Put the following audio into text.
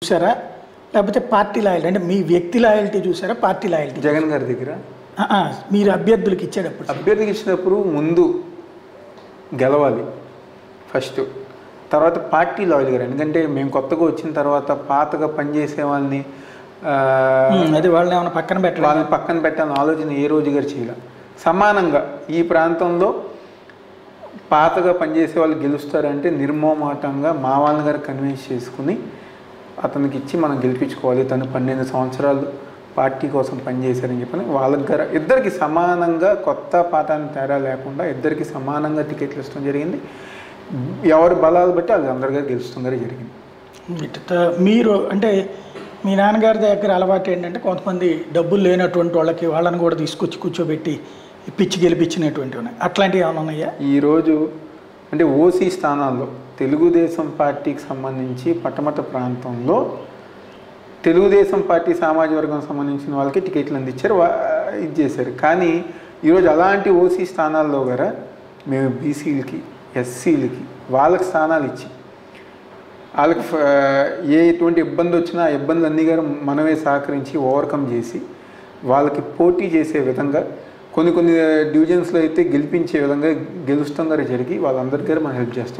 చూసారా? లేకపోతే party loyalty అంటే మీ వ్యక్తి లాయల్టీ చూసారా? పార్టీ లాయల్టీ జగన్ గారి దగ్గర మీరు అభ్యర్థులకు ఇచ్చేటప్పుడు అభ్యర్థికి ఇచ్చినప్పుడు ముందు గెలవాలి ఫస్ట్, తర్వాత పార్టీ లాయల్ గారు. ఎందుకంటే మేము కొత్తగా వచ్చిన తర్వాత పాతగా పనిచేసే వాళ్ళని అది వాళ్ళని ఏమైనా పక్కన పెట్టాలి, వాళ్ళని పక్కన పెట్టాలని ఆలోచన ఏ రోజు గారు చేయాలి. సమానంగా ఈ ప్రాంతంలో పాతగా పనిచేసే వాళ్ళు గెలుస్తారంటే నిర్మోమాటంగా మా వాళ్ళని గారు కన్విన్స్ చేసుకుని అతనికి ఇచ్చి మనం గెలిపించుకోవాలి. తను 12 సంవత్సరాలు పార్టీ కోసం పనిచేశారని చెప్పని వాళ్ళ దగ్గర ఇద్దరికి సమానంగా కొత్త పాతాన్ని తేడా లేకుండా ఇద్దరికి సమానంగా టికెట్లు ఇష్టం జరిగింది. ఎవరి బలాలు బట్టి వాళ్ళు అందరి గారు గెలుస్తాం గారు జరిగింది. మీరు అంటే మీ నాన్నగారి దగ్గర అలవాటు ఏంటంటే కొంతమంది డబ్బులు లేనటువంటి వాళ్ళని కూడా తీసుకొచ్చి కూర్చోబెట్టి పిచ్చి గెలిపించినటువంటి ఉన్నాయి, అట్లాంటివి ఏమైనా ఉన్నాయా? ఈరోజు అంటే ఓసీ స్థానాల్లో తెలుగుదేశం పార్టీకి సంబంధించి పట్టమట ప్రాంతంలో తెలుగుదేశం పార్టీ సామాజిక వర్గం సంబంధించిన వాళ్ళకి టికెట్లు అందించారు, ఇది చేశారు. కానీ ఈరోజు అలాంటి ఓసీ స్థానాల్లో కూడా మేము బీసీలకి ఎస్సీలకి వాళ్ళకి స్థానాలు ఇచ్చి వాళ్ళకి ఎటువంటి ఇబ్బంది వచ్చినా ఆ ఇబ్బందులన్నీ గారు మనమే సహకరించి ఓవర్కమ్ చేసి వాళ్ళకి పోటీ చేసే విధంగా కొన్ని డివిజన్స్లో అయితే గెలిపించే విధంగా గెలుస్తాం గారు జరిగి వాళ్ళందరికీ మనం హెల్ప్ చేస్తాం.